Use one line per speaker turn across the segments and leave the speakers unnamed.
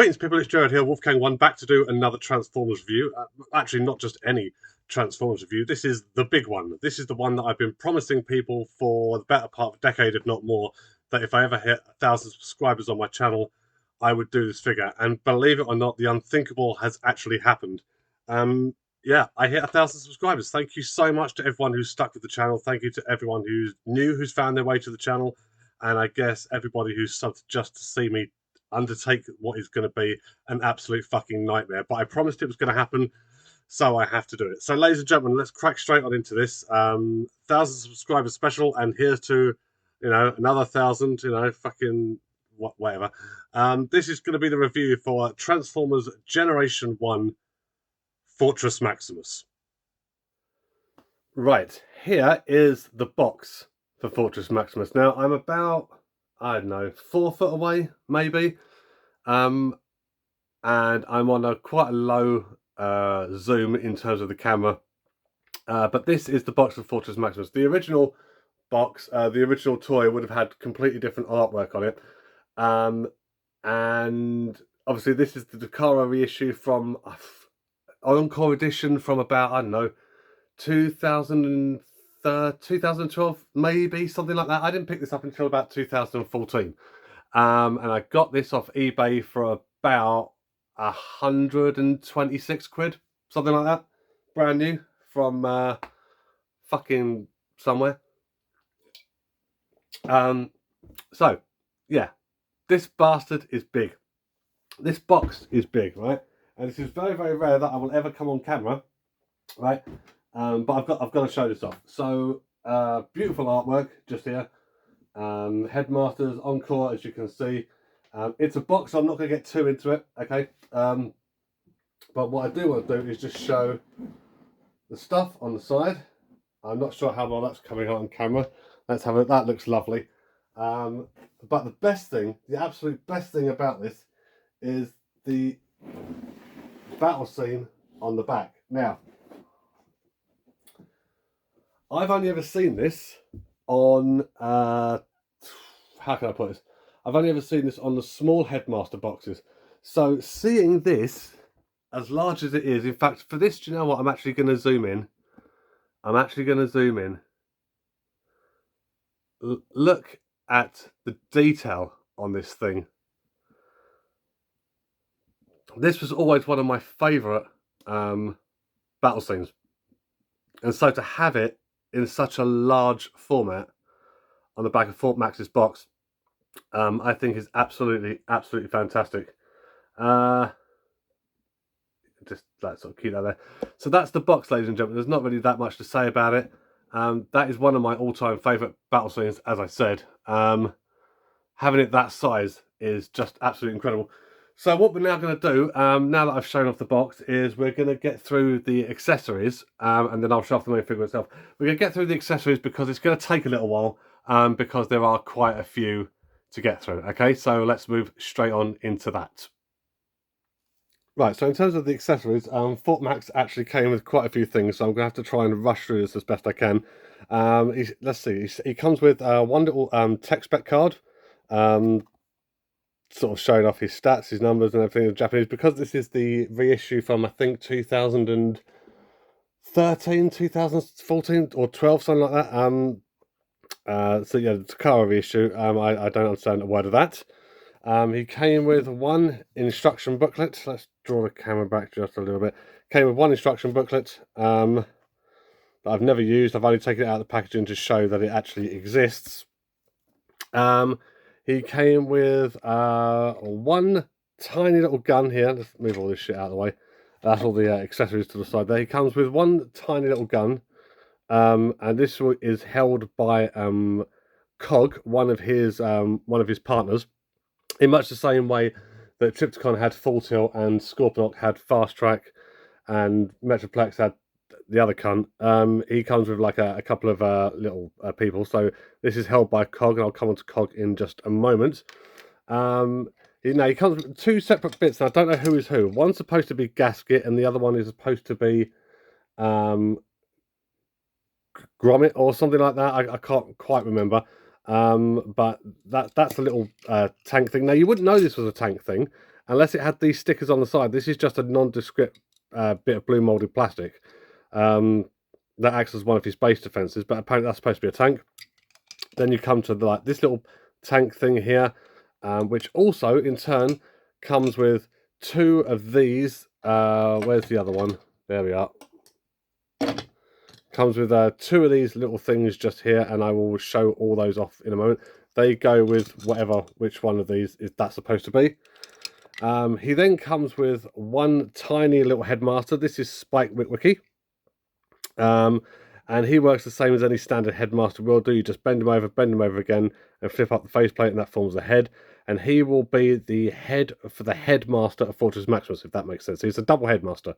Greetings, people. It's Jared here, Wolfgang1, back to do another Transformers review. Actually, not just any Transformers review. This is the big one. This is the one that I've been promising people for the better part of a decade, if not more, that if I ever hit 1,000 subscribers on my channel, I would do this figure. And believe it or not, the unthinkable has actually happened. Yeah, I hit 1,000 subscribers. Thank you so much to everyone who's stuck with the channel. Thank you to everyone who's new, who's found their way to the channel. And I guess everybody who's subbed just to see me undertake what is going to be an absolute fucking nightmare. But I promised it was going to happen, so I have to do it. So, ladies and gentlemen, let's crack straight on into this. 1,000 subscribers special, and here's to, another 1,000, fucking whatever. This is going to be the review for Transformers Generation 1 Fortress Maximus. Right, here is the box for Fortress Maximus. Now, I'm about, I don't know, 4 foot away, maybe. And I'm on quite a low zoom in terms of the camera. But this is the box of Fortress Maximus. The original box, the original toy would have had completely different artwork on it. And obviously this is the Dakara reissue from Encore edition from about, I don't know, 2012, maybe, something like that. I didn't pick this up until about 2014. And I got this off eBay for about 126 quid, something like that. Brand new from fucking somewhere. So, yeah, this bastard is big. This box is big, right? And this is very, very rare that I will ever come on camera, right? But I've got to show this off. So, beautiful artwork just here. Headmasters, Encore, as you can see. It's a box, so I'm not going to get too into it, okay? But what I do want to do is just show the stuff on the side. I'm not sure how well that's coming out on camera. Let's have a look. That looks lovely. But the best thing, the absolute best thing about this is the battle scene on the back. Now, I've only ever seen this on, how can I put this? I've only ever seen this on the small Headmaster boxes. So seeing this, as large as it is, in fact, for this, do you know what? I'm actually going to zoom in. Look at the detail on this thing. This was always one of my favourite battle scenes. And so to have it in such a large format on the back of Fort Max's box, I think is absolutely fantastic. Just that sort of keep that there. So that's the box, ladies and gentlemen. There's not really that much to say about it. That is one of my all-time favourite battle scenes, as I said. Having it that size is just absolutely incredible. So what we're now going to do, now that I've shown off the box, is we're going to get through the accessories, and then I'll show off the main figure itself. We're going to get through the accessories because it's going to take a little while, because there are quite a few to get through. Okay, so let's move straight on into that. Right, so in terms of the accessories, Fort Max actually came with quite a few things, so I'm going to have to try and rush through this as best I can. Let's see, he comes with one little tech spec card, sort of showing off his stats, his numbers and everything in Japanese, because this is the reissue from, I think, 2013, 2014 or 12, something like that. So yeah, the Takara reissue, I don't understand a word of that. He came with one instruction booklet. Let's draw the camera back just a little bit. Came with one instruction booklet that I've never used. I've only taken it out of the packaging to show that it actually exists. He came with one tiny little gun here. Let's move all this shit out of the way. That's all the accessories to the side there. He comes with one tiny little gun, and this is held by Cog, one of his partners, in much the same way that Trypticon had Full Tilt and Scorponok had Fast Track and Metroplex had the other cunt. He comes with like a couple of little people. So this is held by Cog, and I'll come on to Cog in just a moment. He comes with two separate bits, and I don't know who is who. One's supposed to be Gasket, and the other one is supposed to be Gromit or something like that. I can't quite remember. But that's a little tank thing. Now, you wouldn't know this was a tank thing unless it had these stickers on the side. This is just a nondescript bit of blue molded plastic that acts as one of his base defenses, but apparently that's supposed to be a tank. Then you come to like this little tank thing here, which also in turn comes with two of these. Where's the other one? There we are. Comes with two of these little things just here, and I will show all those off in a moment. They go with which one of these is that supposed to be. He then comes with one tiny little headmaster. This is Spike Witwicky. And he works the same as any standard headmaster will do. You just bend him over again, and flip up the faceplate, and that forms the head. And he will be the head for the headmaster of Fortress Maximus, if that makes sense. So he's a double headmaster.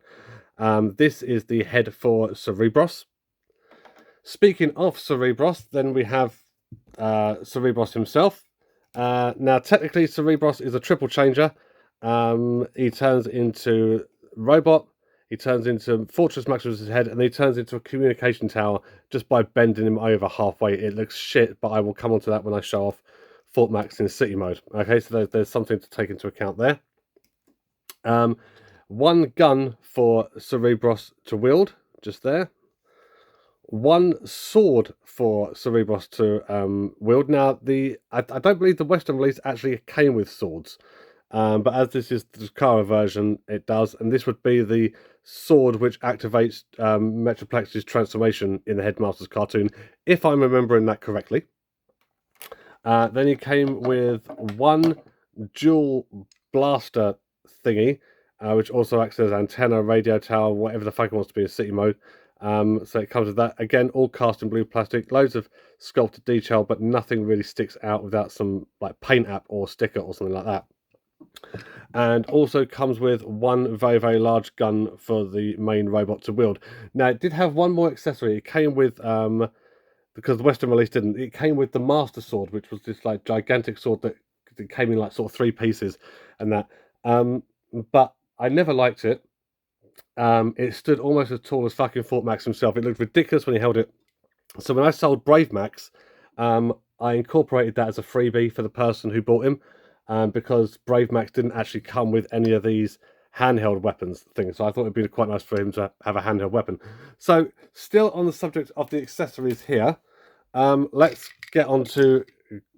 This is the head for Cerebros. Speaking of Cerebros, then we have Cerebros himself. Now, technically, Cerebros is a triple changer. He turns into robot. He turns into Fortress Maximus' head, and he turns into a communication tower just by bending him over halfway. It looks shit, but I will come on to that when I show off Fort Max in city mode. Okay, so there's something to take into account there. One gun for Cerebros to wield, just there. One sword for Cerebros to wield. Now, I don't believe the Western release actually came with swords. But as this is the Kara version, it does. And this would be the sword which activates Metroplex's transformation in the Headmaster's cartoon, if I'm remembering that correctly. Then he came with one dual blaster thingy, which also acts as antenna, radio tower, whatever the fuck it wants to be in city mode. So it comes with that. Again, all cast in blue plastic, loads of sculpted detail, but nothing really sticks out without some like paint app or sticker or something like that. And also comes with one very, very large gun for the main robot to wield. Now, it did have one more accessory. It came with, because the Western release didn't, it came with the Master Sword, which was this like gigantic sword that came in like sort of 3 pieces and that. But I never liked it. It stood almost as tall as fucking Fort Max himself. It looked ridiculous when he held it. So when I sold Brave Max, I incorporated that as a freebie for the person who bought him. Because Brave Max didn't actually come with any of these handheld weapons things. So I thought it'd be quite nice for him to have a handheld weapon. So still on the subject of the accessories here, let's get on to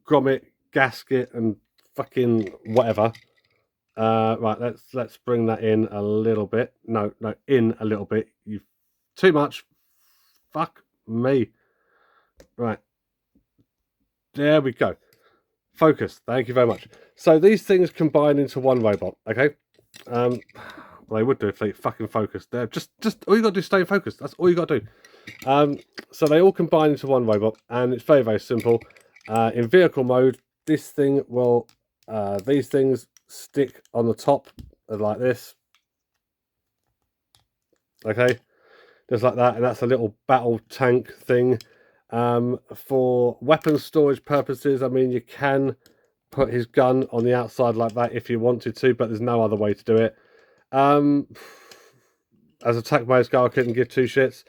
grommet, gasket, and fucking whatever. Right, let's bring that in a little bit. No, in a little bit. You've too much. Fuck me. Right. There we go. Focus. Thank you very much. So these things combine into one robot. Okay. Well, they would do if they fucking focused. They're just all you got to do is stay focused. That's all you got to do. So they all combine into one robot, and it's very, very simple. In vehicle mode, this thing will, these things stick on the top like this. Okay, just like that, and that's a little battle tank thing. For weapon storage purposes, I mean, you can put his gun on the outside like that if you wanted to, but there's no other way to do it. As attack modes go, I couldn't give two shits,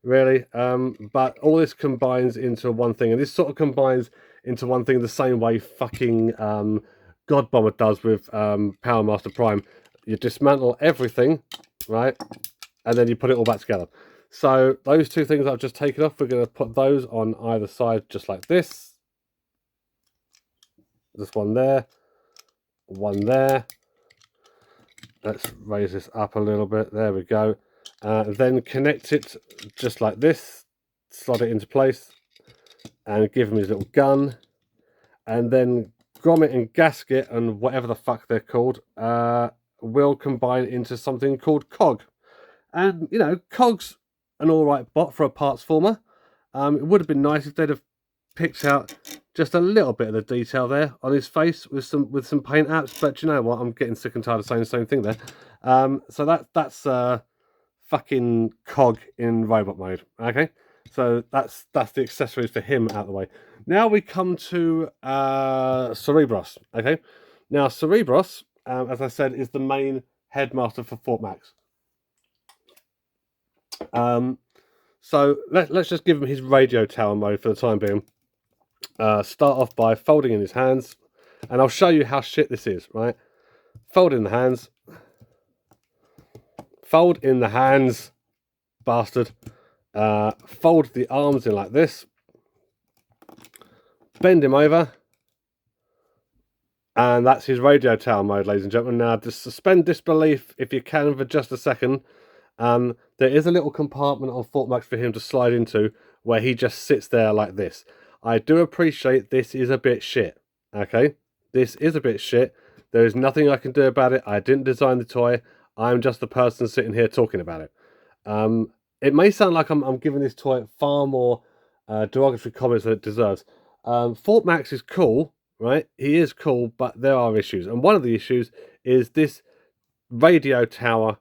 really. But all this combines into one thing, and this sort of combines into one thing the same way fucking God Bomber does with Power Master Prime. You dismantle everything, right, and then you put it all back together. So those two things I've just taken off, we're going to put those on either side just like this. This one there, one there. Let's raise this up a little bit. There we go. Then connect it just like this. Slot it into place and give him his little gun. And then grommet and gasket and whatever the fuck they're called will combine into something called Cog. And, you know, Cog's an alright bot for a parts former. It would have been nice if they'd have picked out just a little bit of the detail there on his face with some paint apps, but you know what, I'm getting sick and tired of saying the same thing there. So that's fucking Cog in robot mode. Okay, so that's the accessories for him out of the way. Now we come to Cerebros. Okay, now Cerebros, as I said, is the main headmaster for Fort Max. So let's just give him his radio tower mode for the time being. Start off by folding in his hands, and I'll show you how shit this is, right? Fold in the hands. Fold in the hands, bastard. Fold the arms in like this. Bend him over. And that's his radio tower mode, ladies and gentlemen. Now, just suspend disbelief if you can for just a second. There is a little compartment on Fort Max for him to slide into where he just sits there like this. I do appreciate this is a bit shit, okay? This is a bit shit. There is nothing I can do about it. I didn't design the toy. I'm just the person sitting here talking about it. It may sound like I'm giving this toy far more derogatory comments than it deserves. Fort Max is cool, right? He is cool, but there are issues. And one of the issues is this radio tower,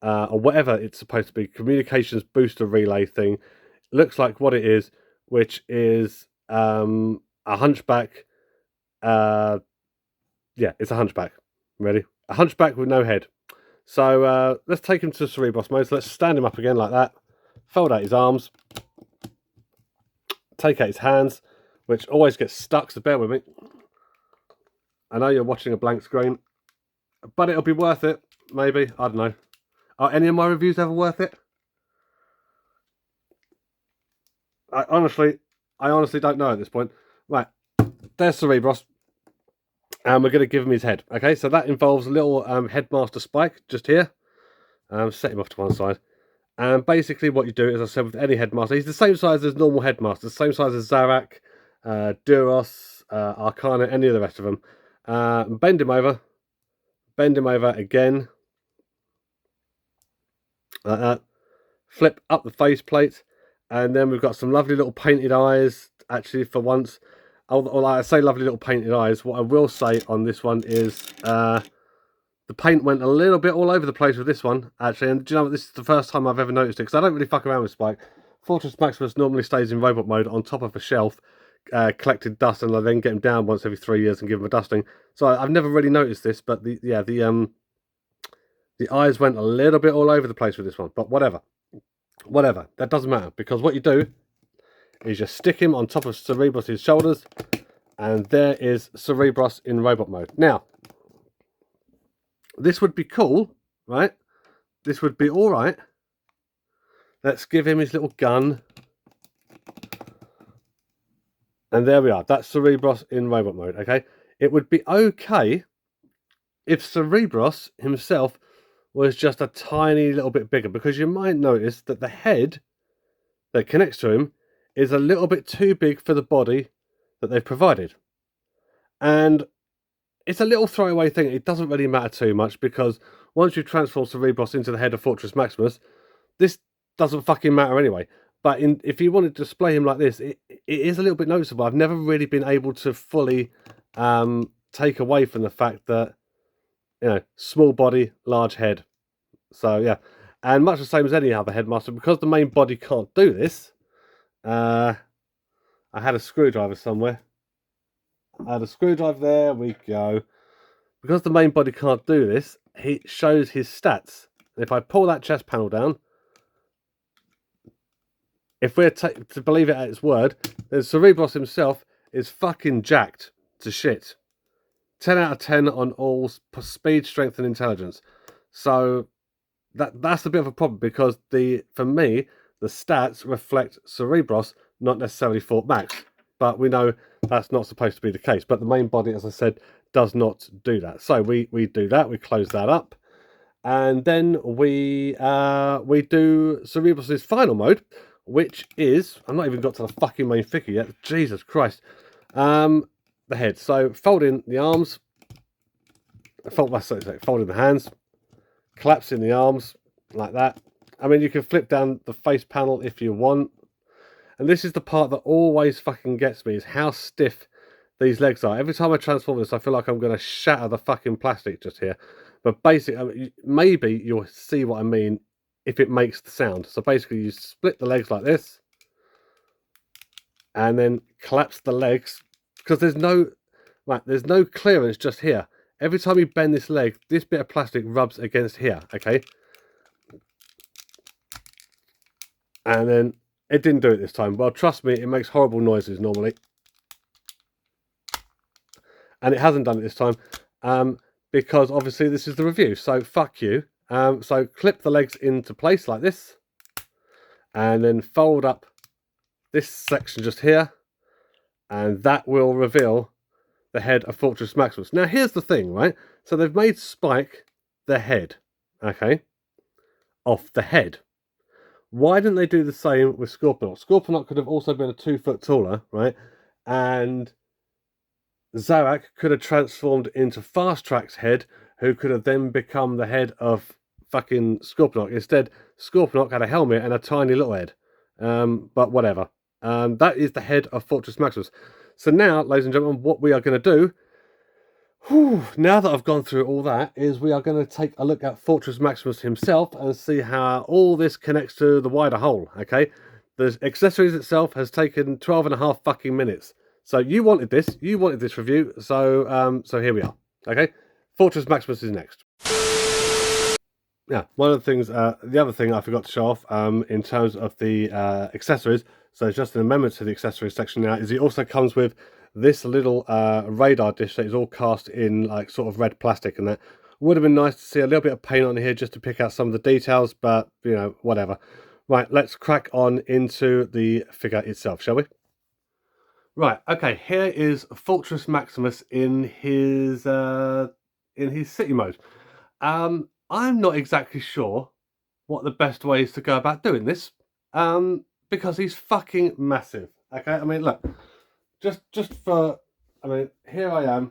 or whatever it's supposed to be, communications booster relay thing, looks like what it is, which is a hunchback. Yeah, it's a hunchback. Ready? A hunchback with no head. So let's take him to Cerebros mode. So let's stand him up again like that. Fold out his arms. Take out his hands, which always gets stuck, so bear with me. I know you're watching a blank screen, but it'll be worth it, maybe. I don't know. Are any of my reviews ever worth it? I honestly don't know at this point. Right, there's Cerebros. And we're going to give him his head. Okay, so that involves a little headmaster spike just here. Set him off to one side. And basically what you do, as I said, with any headmaster, he's the same size as normal headmasters, the same size as Zarak, Duros, Arcana, any of the rest of them. Bend him over again, like that. Flip up the faceplate, and then we've got some lovely little painted eyes, actually, for once. Or like I say, lovely little painted eyes. What I will say on this one is the paint went a little bit all over the place with this one, actually. And do you know what? This is the first time I've ever noticed it, because I don't really fuck around with Spike. Fortress Maximus normally stays in robot mode on top of a shelf, collecting dust, and I then get him down once every 3 years and give him a dusting. So I've never really noticed this, but the eyes went a little bit all over the place with this one. But whatever, that doesn't matter, because what you do is you stick him on top of Cerebros' shoulders, and there is Cerebros in robot mode. Now, this would be cool, right? This would be all right. Let's give him his little gun. And there we are. That's Cerebros in robot mode, okay? It would be okay if Cerebros himself was just a tiny little bit bigger, because you might notice that the head that connects to him is a little bit too big for the body that they've provided. And it's a little throwaway thing. It doesn't really matter too much, because once you transform Cerebros into the head of Fortress Maximus, this doesn't fucking matter anyway. But if you want to display him like this, it is a little bit noticeable. I've never really been able to fully take away from the fact that, you know, small body, large head. So yeah, and much the same as any other headmaster, because the main body can't do this. I had a screwdriver somewhere. I had a screwdriver, there we go. Because the main body can't do this, he shows his stats. If I pull that chest panel down, if we're to believe it at its word, then Cerebros himself is fucking jacked to shit. 10 out of 10 on all speed, strength, and intelligence. So that's a bit of a problem, because for me, the stats reflect Cerebros, not necessarily Fort Max. But we know that's not supposed to be the case. But the main body, as I said, does not do that. So we do that. We close that up, and then we do Cerebros' final mode, which is, I've not even got to the fucking main figure yet. Jesus Christ. The head. So fold in the arms. Fold in the hands. Collapse in the arms like that. I mean, you can flip down the face panel if you want. And this is the part that always fucking gets me, is how stiff these legs are. Every time I transform this, I feel like I'm going to shatter the fucking plastic just here. But basically, I mean, maybe you'll see what I mean if it makes the sound. So basically, you split the legs like this, and then collapse the legs, because there's no clearance just here. Every time you bend this leg, this bit of plastic rubs against here, okay? And then it didn't do it this time. Well, trust me, it makes horrible noises normally. And it hasn't done it this time. because obviously this is the review, so fuck you. So clip the legs into place like this, and then fold up this section just here, and that will reveal the head of Fortress Maximus. Now here's the thing, right? So they've made Spike the head, okay, off the head. Why didn't they do the same with Scorponok? Scorponok could have also been a 2 foot taller, right? And Zarak could have transformed into Fast Track's head, who could have then become the head of fucking Scorponok. Instead, Scorponok had a helmet and a tiny little head. But whatever. That is the head of Fortress Maximus. So now, ladies and gentlemen, what we are going to do, now that I've gone through all that, is we are going to take a look at Fortress Maximus himself and see how all this connects to the wider whole, okay? The accessories itself has taken 12.5 fucking minutes. So you wanted this review, so so here we are, okay? Fortress Maximus is next. Yeah, one of the things, the other thing I forgot to show off in terms of the accessories, so just an amendment to the accessories section now, is it also comes with this little radar dish that is all cast in like sort of red plastic, and that would have been nice to see a little bit of paint on here just to pick out some of the details, but you know, whatever. Right, let's crack on into the figure itself, shall we? Right, okay, here is Fortress Maximus in his city mode. I'm not exactly sure what the best way is to go about doing this, because he's fucking massive. Okay, I mean, look, just for, I mean, here I am.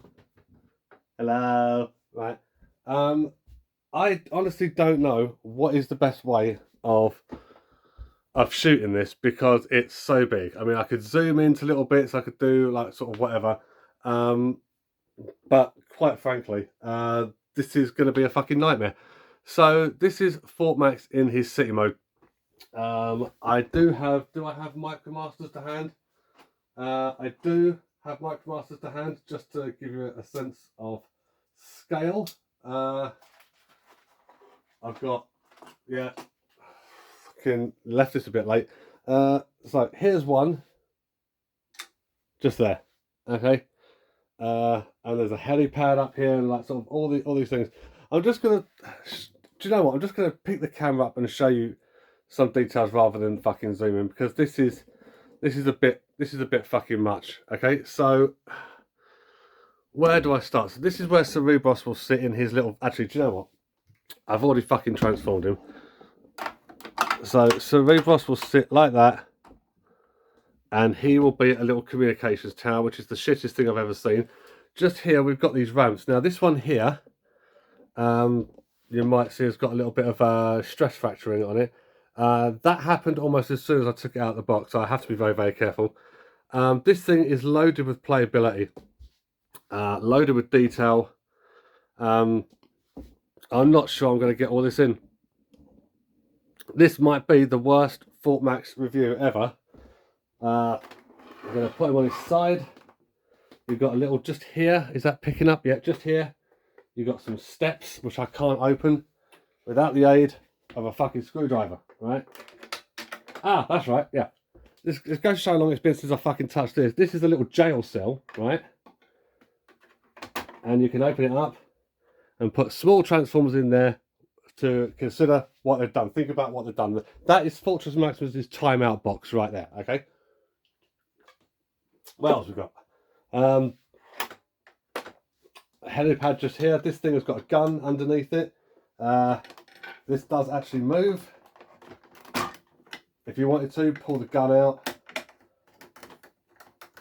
Hello, right? I honestly don't know what is the best way of shooting this because it's so big. I mean, I could zoom into little bits, I could do like sort of whatever, but quite frankly, this is going to be a fucking nightmare. So this is Fort Max in his city mode. Do I have Micromasters to hand? I do have Micromasters to hand, just to give you a sense of scale. I've got, yeah, fucking left this a bit late. So here's one, just there, okay. And there's a helipad up here, and like sort of all these things. I'm just gonna, do you know what? I'm just gonna pick the camera up and show you some details rather than fucking zoom in, because this is a bit fucking much. Okay, so where do I start? So this is where Cerebros will sit in his little. Actually, do you know what? I've already fucking transformed him. So Cerebros will sit like that, and he will be a little communications tower, which is the shittest thing I've ever seen. Just here, we've got these ramps. Now, this one here, you might see has got a little bit of stress fracturing on it. That happened almost as soon as I took it out of the box, so I have to be very, very careful. This thing is loaded with playability, loaded with detail. I'm not sure I'm going to get all this in. This might be the worst Fort Max review ever. I'm going to put him on his side. You've got a little just here. Is that picking up? Yeah, just here. You've got some steps, which I can't open without the aid of a fucking screwdriver, right? Ah, that's right, yeah. This goes to show how long it's been since I fucking touched this. This is a little jail cell, right? And you can open it up and put small transformers in there to consider what they've done. Think about what they've done. That is Fortress Maximus' timeout box right there, okay? What else we got? Helipad just here. This thing has got a gun underneath it. This does actually move. If you wanted to, pull the gun out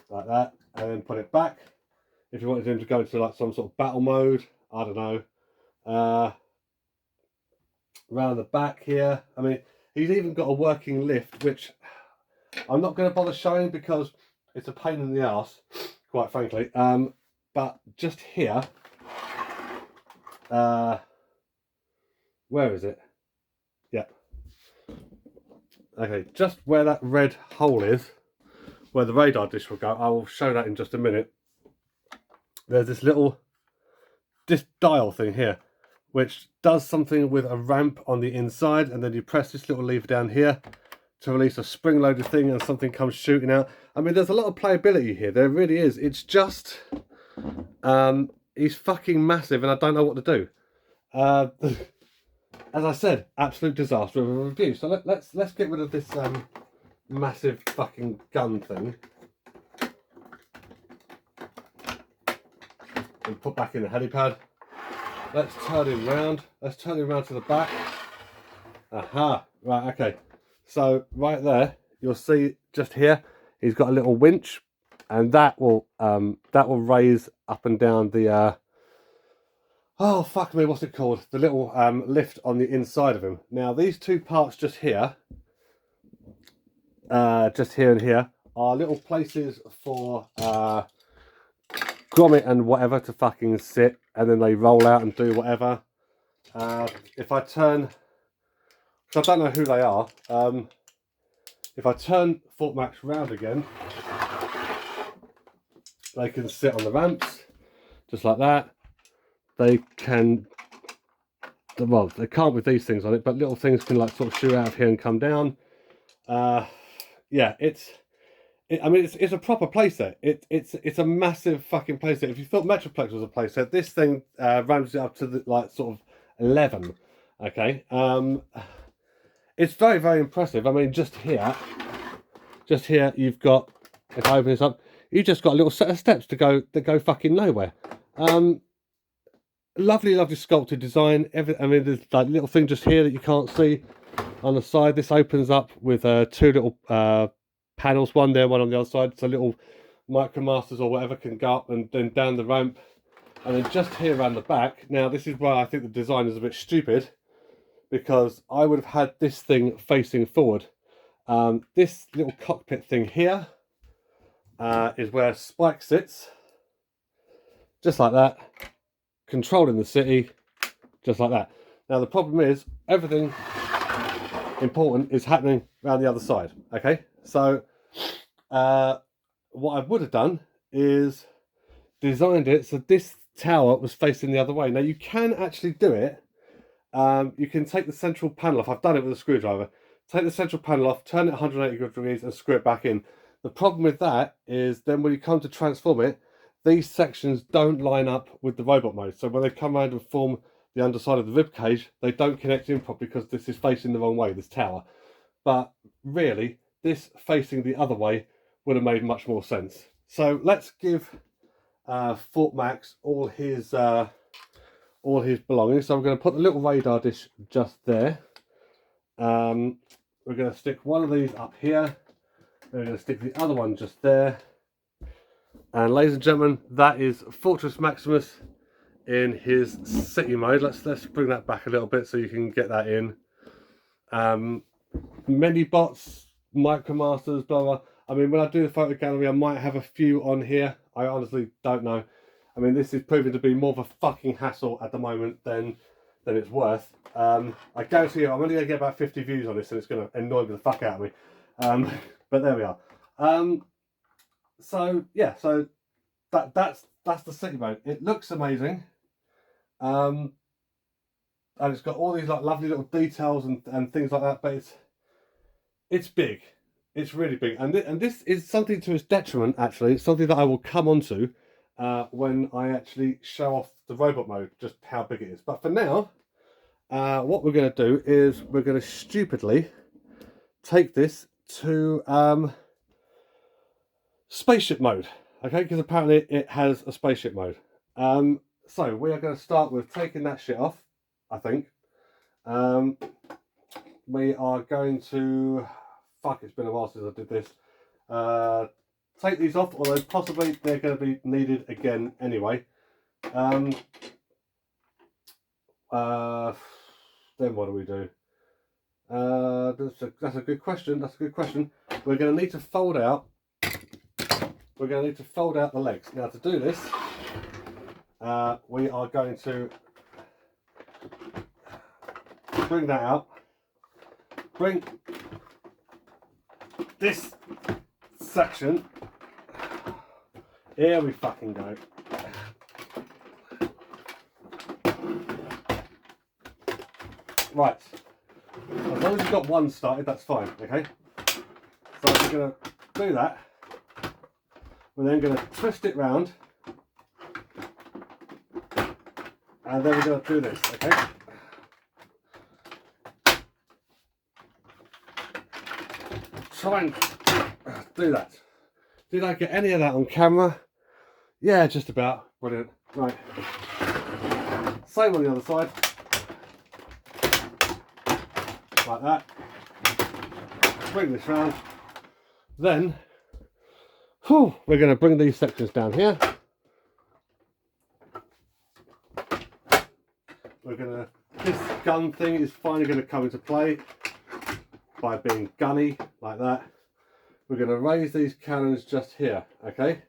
like that and then put it back. If you wanted him to go into like some sort of battle mode, I don't know. Around the back here, I mean, he's even got a working lift, which I'm not going to bother showing because it's a pain in the arse, quite frankly. But just here, where is it? Yeah. Okay, just where that red hole is, where the radar dish will go, I will show that in just a minute. There's this little dial thing here, which does something with a ramp on the inside, and then you press this little lever down here to release a spring-loaded thing and something comes shooting out. I mean, there's a lot of playability here, there really is. It's just, he's fucking massive and I don't know what to do. As I said, absolute disaster of a review. So let's get rid of this massive fucking gun thing and put back in the helipad. Let's turn him round. Let's turn him round to the back. Aha, right, okay. So right there, you'll see just here, he's got a little winch, and that will raise up and down the oh fuck me, what's it called? The little lift on the inside of him. Now these two parts just here and here, are little places for grommet and whatever to fucking sit, and then they roll out and do whatever. If I turn, because I don't know who they are, if I turn Fort Max round again, they can sit on the ramps, just like that. They can, well, they can't with these things on it, but little things can like sort of shoot out of here and come down. Yeah, I mean, it's a proper playset. It's a massive fucking playset. If you thought Metroplex was a playset, this thing ramps it up to the, like sort of 11. Okay, it's very, very impressive. I mean, just here you've got, if I open this up, you just got a little set of steps to go fucking nowhere. Lovely, lovely sculpted design. I mean, there's like little thing just here that you can't see on the side. This opens up with two little panels, one there, one on the other side, so little Micromasters or whatever can go up and then down the ramp. And then just here around the back, now this is where I think the design is a bit stupid, because I would have had this thing facing forward. This little cockpit thing here is where Spike sits, just like that, controlling the city, just like that. Now the problem is, everything important is happening around the other side. Okay, so what I would have done is designed it so this tower was facing the other way. Now you can actually do it. You can take the central panel off. I've done it with a screwdriver. Take the central panel off, turn it 180 degrees and screw it back in. The problem with that is then when you come to transform it, these sections don't line up with the robot mode. So when they come around and form the underside of the rib cage, they don't connect in properly because this is facing the wrong way, this tower. But really, this facing the other way would have made much more sense. So let's give Fort Max all his belongings. So I'm going to put the little radar dish just there. We're going to stick one of these up here. We're going to stick the other one just there. And ladies and gentlemen, that is Fortress Maximus in his city mode. Let's bring that back a little bit so you can get that in. Many bots, Micromasters, blah blah. I mean, when I do the photo gallery, I might have a few on here. I honestly don't know. I mean, this is proving to be more of a fucking hassle at the moment than it's worth. I guarantee you, I'm only going to get about 50 views on this, and it's going to annoy the fuck out of me. But there we are. So yeah, so that's the city mode. It looks amazing, and it's got all these like lovely little details and things like that. But it's big. It's really big, and this is something to its detriment. Actually, it's something that I will come onto when I actually show off the robot mode, just how big it is. But for now, what we're going to do is we're going to stupidly take this to spaceship mode, okay, because apparently it has a spaceship mode. So we are going to start with taking that shit off, I think. We are going to, fuck, it's been a while since I did this, take these off, although possibly they're going to be needed again anyway. Then what do we do? That's a good question. That's a good question. We're going to need to fold out. We're going to need to fold out the legs. Now to do this, we are going to bring that out. Bring this section. Here we fucking go. Right. As long as you've got one started, that's fine, okay? So we're going to do that. We're then going to twist it round And then we're going to do this, okay? Try and do that. Did I get any of that on camera? Yeah, just about. Brilliant. Right. Same on the other side. Like that. Bring this round. Then, we're going to bring these sections down here. This gun thing is finally going to come into play by being gunny, like that. We're going to raise these cannons just here, okay?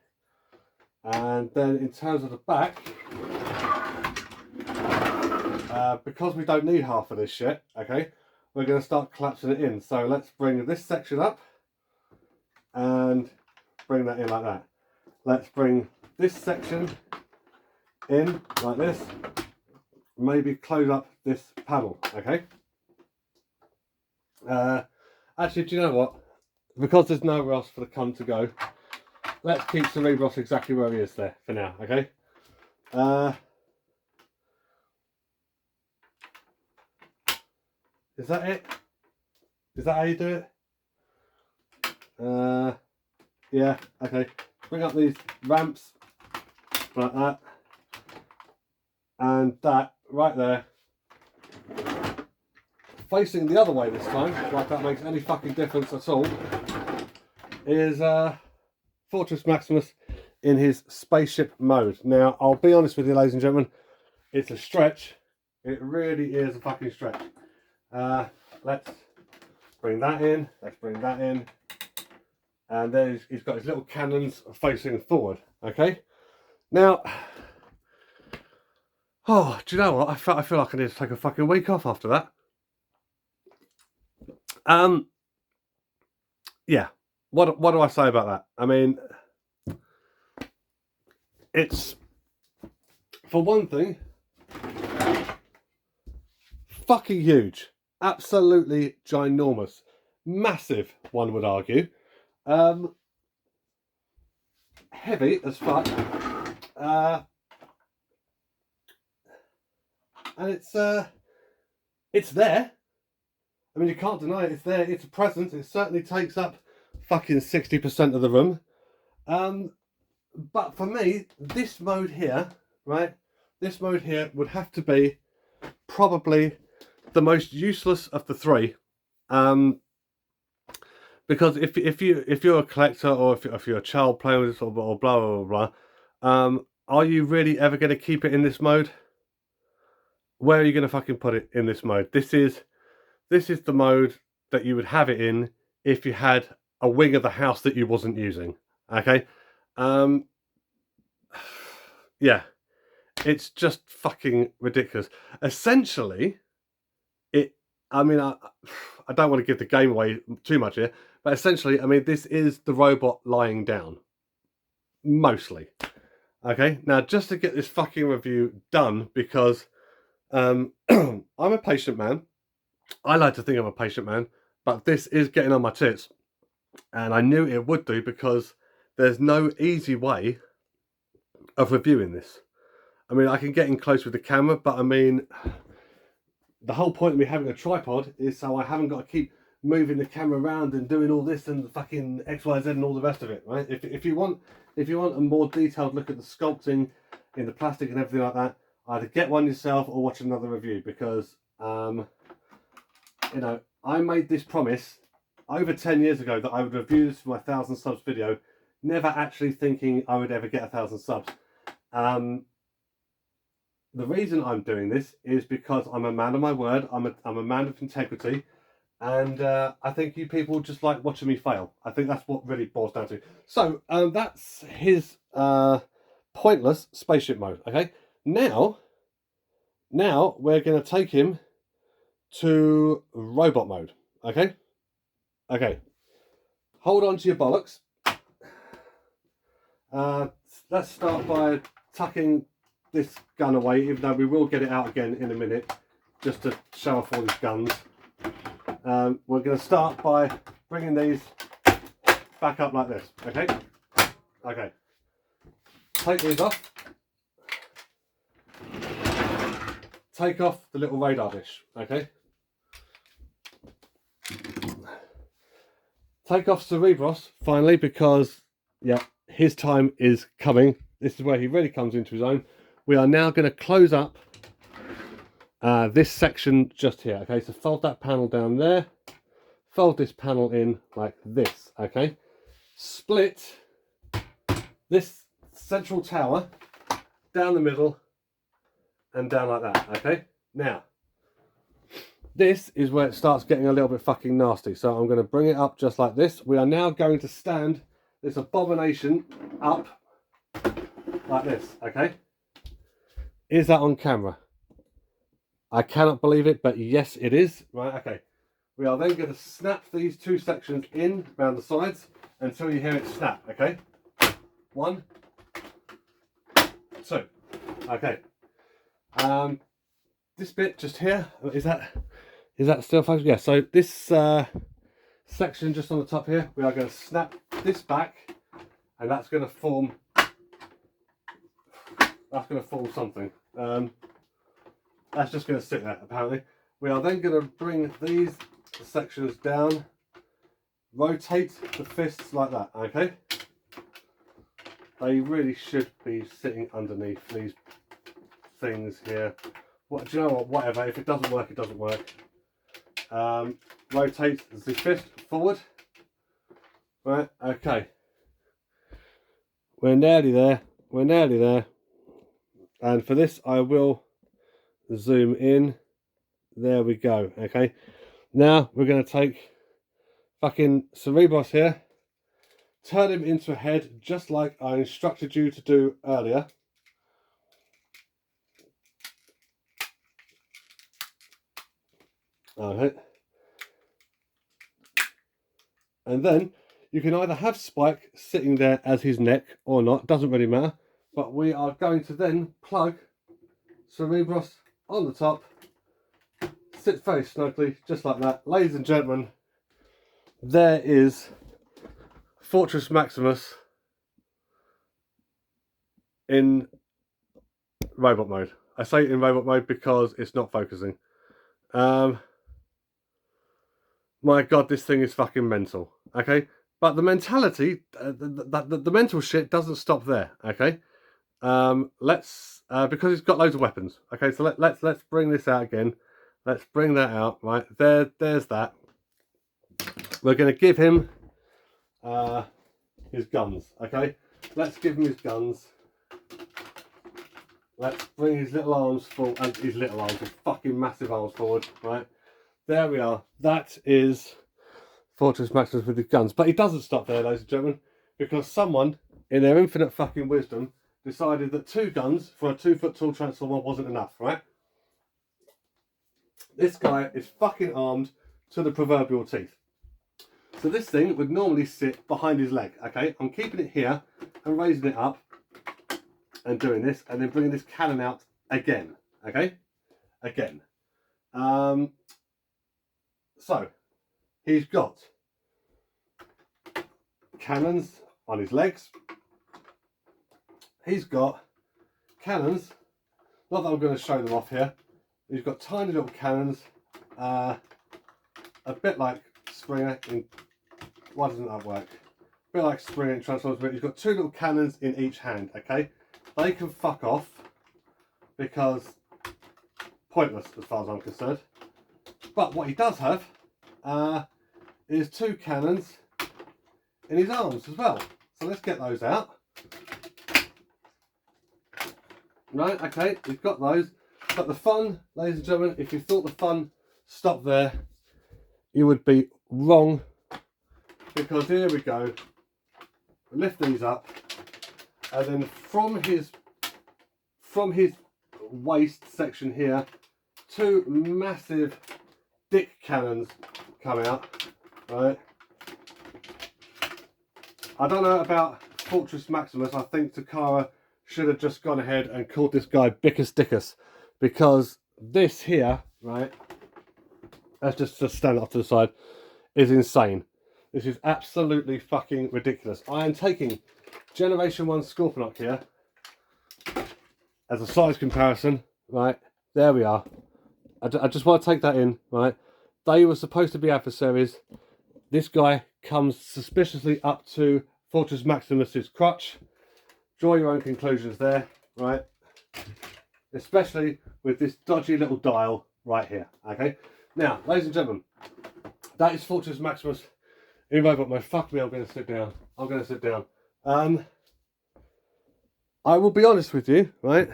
And then in terms of the back, because we don't need half of this shit, okay, we're going to start collapsing it in. So let's bring this section up and bring that in like that. Let's bring this section in like this. Maybe close up this panel, okay? Actually, do you know what? Because there's nowhere else for the cum to go, let's keep Cerebros exactly where he is there for now, okay? Is that it? Is that how you do it? Yeah, okay. Bring up these ramps like that. And that right there, facing the other way this time, like that makes any fucking difference at all, is Fortress Maximus in his spaceship mode. Now, I'll be honest with you, ladies and gentlemen, it's a stretch. It really is a fucking stretch. Let's bring that in. Let's bring that in. And then he's got his little cannons facing forward. Okay. Now, oh, do you know what? I feel like I need to take a fucking week off after that. Yeah. What do I say about that? I mean, it's, for one thing, fucking huge. Absolutely ginormous. Massive, one would argue. Heavy as fuck. And it's there. I mean, you can't deny it. It's there. It's a presence. It certainly takes up fucking 60% of the room. But for me, this mode here, right? This mode here would have to be probably the most useless of the three. Because if you're a collector, or if you're a child playing with this, or blah blah blah blah, are you really ever going to keep it in this mode? Where are you going to fucking put it in this mode? This is the mode that you would have it in if you had a wing of the house that you wasn't using. Okay, yeah, it's just fucking ridiculous. Essentially, I mean, I don't want to give the game away too much here, but essentially, I mean, this is the robot lying down. Mostly. Okay, now just to get this fucking review done, because I'm a patient man. I like to think I'm a patient man, but this is getting on my tits. And I knew it would do, because there's no easy way of reviewing this. I mean, I can get in close with the camera, but I mean, the whole point of me having a tripod is so I haven't got to keep moving the camera around and doing all this and fucking XYZ and all the rest of it, right? If you want a more detailed look at the sculpting in the plastic and everything like that, either get one yourself or watch another review, because you know, I made this promise over 10 years ago that I would review this for my 1,000 subs video, never actually thinking I would ever get 1,000 subs. The reason I'm doing this is because I'm a man of my word. I'm a man of integrity, and I think you people just like watching me fail. I think that's what really boils down to. So that's his pointless spaceship mode. Okay, now we're going to take him to robot mode. Okay, hold on to your bollocks. Let's start by tucking this gun away, even though we will get it out again in a minute, just to show off all these guns. We're going to start by bringing these back up like this. Okay, take these off. take off the little radar dish, okay? Take off Cerebros, finally, because, yeah, his time is coming. This is where he really comes into his own. We are now going to close up this section just here, okay? So fold that panel down there. Fold this panel in like this, okay? Split this central tower down the middle and down like that, okay? Now, this is where it starts getting a little bit fucking nasty. So I'm going to bring it up just like this. We are now going to stand this abomination up like this, okay? Is that on camera? I cannot believe it, but yes, it is. Right, okay. We are then going to snap these two sections in around the sides until you hear it snap, okay? 1, 2. Okay. This bit just here, is that still functioning? Yeah, so this section just on the top here, we are going to snap this back, and that's going to form something. That's just going to sit there, apparently. We are then going to bring these sections down, rotate the fists like that, okay? They really should be sitting underneath these things here. What, do you know what? Whatever. If it doesn't work, it doesn't work. Rotate the fist forward. Right, okay. We're nearly there. We're nearly there. And for this, I will zoom in. There we go. Okay. Now we're going to take fucking Cerebros here, turn him into a head just like I instructed you to do earlier. Okay. And then you can either have Spike sitting there as his neck or not, doesn't really matter. But we are going to then plug Cerebros on the top. Sits very snugly, just like that. Ladies and gentlemen, there is Fortress Maximus in robot mode. I say in robot mode because it's not focusing. My God, this thing is fucking mental. Okay, but the mentality, the mental shit doesn't stop there. Okay, let's because it's got loads of weapons. Okay, so let's bring this out again. Let's bring that out. Right there's that. We're going to give him his guns. Okay, let's give him his guns. Let's bring his little arms forward, and his fucking massive arms forward. Right, there we are. That is Fortress Maximus with his guns. But he doesn't stop there, ladies and gentlemen, because someone, in their infinite fucking wisdom, decided that 2 guns for a 2-foot-tall Transformer wasn't enough, right? This guy is fucking armed to the proverbial teeth. So this thing would normally sit behind his leg, okay? I'm keeping it here and raising it up and doing this, and then bringing this cannon out again, okay? Again. So, he's got cannons on his legs. He's got cannons, not that I'm going to show them off here. He's got tiny little cannons, a bit like Springer in, why doesn't that work? A bit like Springer in Transformers, but he's got 2 little cannons in each hand, okay? They can fuck off, because pointless as far as I'm concerned. But what he does have is 2 cannons in his arms as well. So let's get those out. Right, okay, we've got those. But the fun, ladies and gentlemen, if you thought the fun stopped there, you would be wrong. Because here we go. Lift these up. And then from his waist section here, 2 massive dick cannons come out. Right. I don't know about Fortress Maximus. I think Takara should have just gone ahead and called this guy Bickus Dickus. Because this here, right, let's just stand up to the side, is insane. This is absolutely fucking ridiculous. I am taking Generation 1 Scorponok here as a size comparison, right, There we are. I just want to take that in, right? They were supposed to be adversaries. This guy comes suspiciously up to Fortress Maximus's crutch. Draw your own conclusions there, right? Especially with this dodgy little dial right here, okay? Now, ladies and gentlemen, that is Fortress Maximus in robot mode. Fuck me, I'm going to sit down. I'm going to sit down. I will be honest with you, right?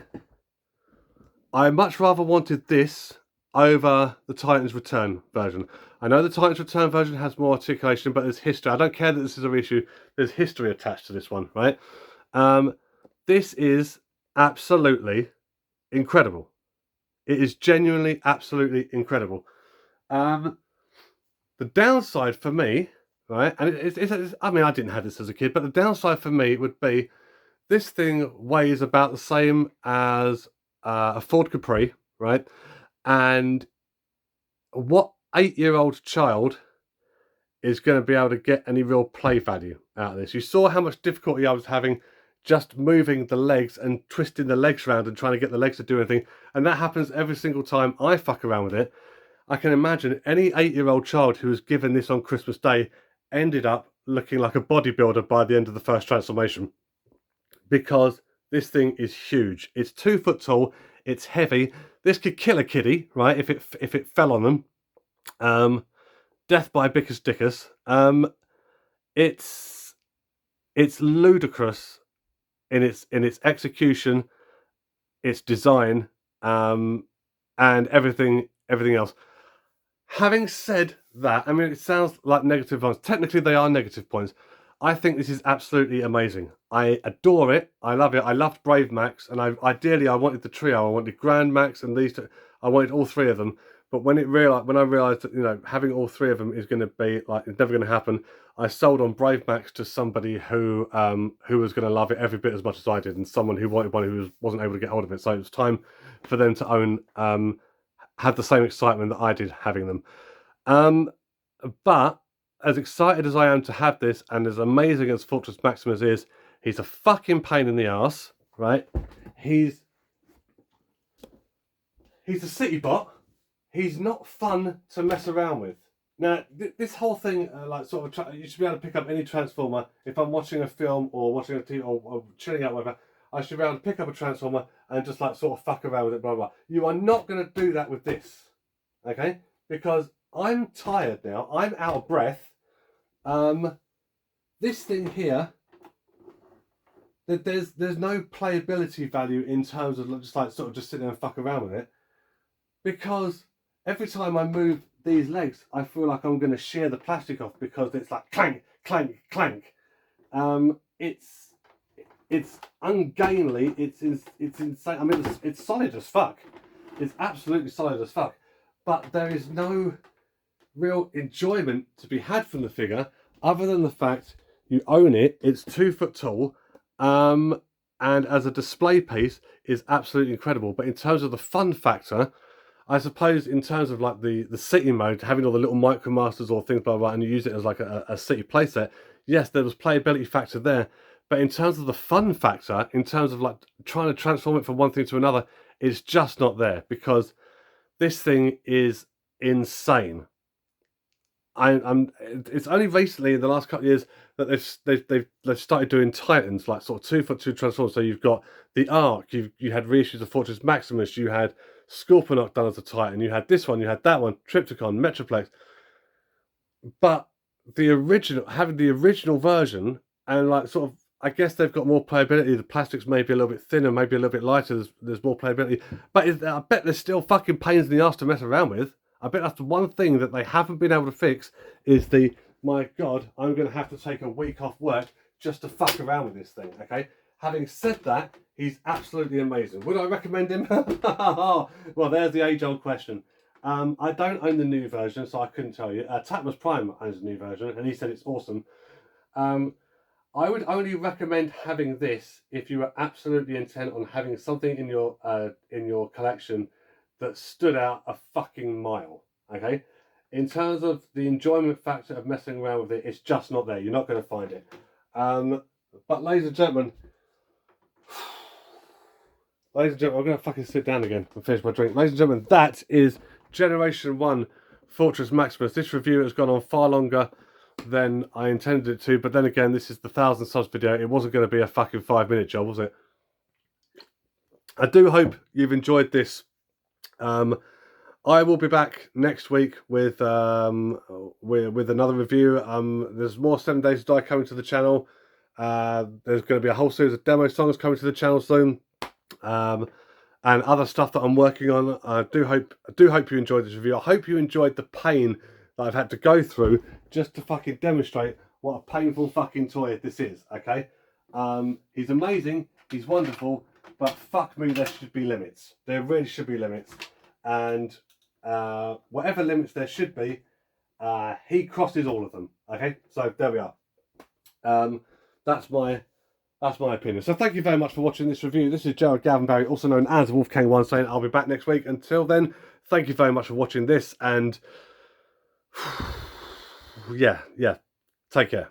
I much rather wanted this over the Titan's Return version. I know the Titan's Return version has more articulation, but there's history. I don't care that this is a reissue. There's history attached to this one, right? This is absolutely incredible. It is genuinely, absolutely incredible. The downside for me, right, and it's, I mean, I didn't have this as a kid, but the downside for me would be this thing weighs about the same as a Ford Capri, right? And what 8-year-old child is going to be able to get any real play value out of this? You saw how much difficulty I was having just moving the legs and twisting the legs around and trying to get the legs to do anything. And that happens every single time I fuck around with it. I can imagine any 8-year-old child who was given this on Christmas Day ended up looking like a bodybuilder by the end of the first transformation. Because this thing is huge. It's 2 foot tall. It's heavy. This could kill a kiddie, right? If it fell on them. Death by Bickus Dickus. It's ludicrous in its execution, its design, and everything else. Having said that, I mean, it sounds like negative points. Technically, they are negative points. I think this is absolutely amazing. I adore it. I love it. I loved Brave Max, and ideally I wanted the trio. I wanted Grand Max and these two. I wanted all 3 of them. But when I realised that, you know, having all 3 of them is going to be like, it's never going to happen, I sold on Brave Max to somebody who was going to love it every bit as much as I did, and someone who wanted one who wasn't able to get hold of it. So it was time for them to own, had the same excitement that I did having them. But as excited as I am to have this, and as amazing as Fortress Maximus is, he's a fucking pain in the ass, right? He's a city bot. He's not fun to mess around with. Now, this whole thing, like sort of, you should be able to pick up any Transformer. If I'm watching a film or watching a TV or chilling out, whatever, I should be able to pick up a Transformer and just like sort of fuck around with it, blah, blah. You are not going to do that with this, okay? Because I'm tired now. I'm out of breath. This thing here, there's no playability value in terms of just like sort of just sitting there and fuck around with it, because every time I move these legs, I feel like I'm going to shear the plastic off because it's like clank, clank, clank. It's ungainly. It's insane. I mean, it's solid as fuck. It's absolutely solid as fuck. But there is no real enjoyment to be had from the figure, other than the fact you own it. It's 2 foot tall, and as a display piece is absolutely incredible. But in terms of the fun factor, I suppose in terms of like the city mode, having all the little Micromasters or things like that, and you use it as like a city playset, yes, there was playability factor there. But in terms of the fun factor, in terms of like trying to transform it from one thing to another, it's just not there, because this thing is insane. It's only recently in the last couple of years that they've started doing Titans, like sort of 2 foot 2 transformers. So you've got the Ark, you had reissues of Fortress Maximus, you had Scorponok done as a Titan, you had this one, you had that one, Triptychon, Metroplex. But having the original version, and like sort of, I guess they've got more playability. The plastics may be a little bit thinner, maybe a little bit lighter. There's more playability, but I bet there's still fucking pains in the ass to mess around with. I bet that's the one thing that they haven't been able to fix is my God, I'm going to have to take a week off work just to fuck around with this thing, okay? Having said that, he's absolutely amazing. Would I recommend him? Well, there's the age-old question. I don't own the new version, so I couldn't tell you. Tatmus Prime owns the new version, and he said it's awesome. I would only recommend having this if you are absolutely intent on having something in your collection that stood out a fucking mile, okay? In terms of the enjoyment factor of messing around with it, it's just not there. You're not going to find it. But ladies and gentlemen, Ladies and gentlemen, I'm going to fucking sit down again and finish my drink. Ladies and gentlemen, that is Generation 1 Fortress Maximus. This review has gone on far longer than I intended it to, but then again, this is the 1,000 subs video. It wasn't going to be a fucking 5-minute job, was it? I do hope you've enjoyed this. I will be back next week with another review. There's more 7 Days to Die coming to the channel. There's going to be a whole series of demo songs coming to the channel soon, and other stuff that I'm working on. I do hope you enjoyed this review. I hope you enjoyed the pain that I've had to go through just to fucking demonstrate what a painful fucking toy this is. Okay, he's amazing, he's wonderful, but fuck me, there should be limits. There really should be limits, and whatever limits there should be, he crosses all of them. Okay, so there we are. That's my opinion. So thank you very much for watching this review. This is Gerald Gavenberry, also known as Wolfgang1, saying I'll be back next week. Until then, thank you very much for watching this, and yeah, take care.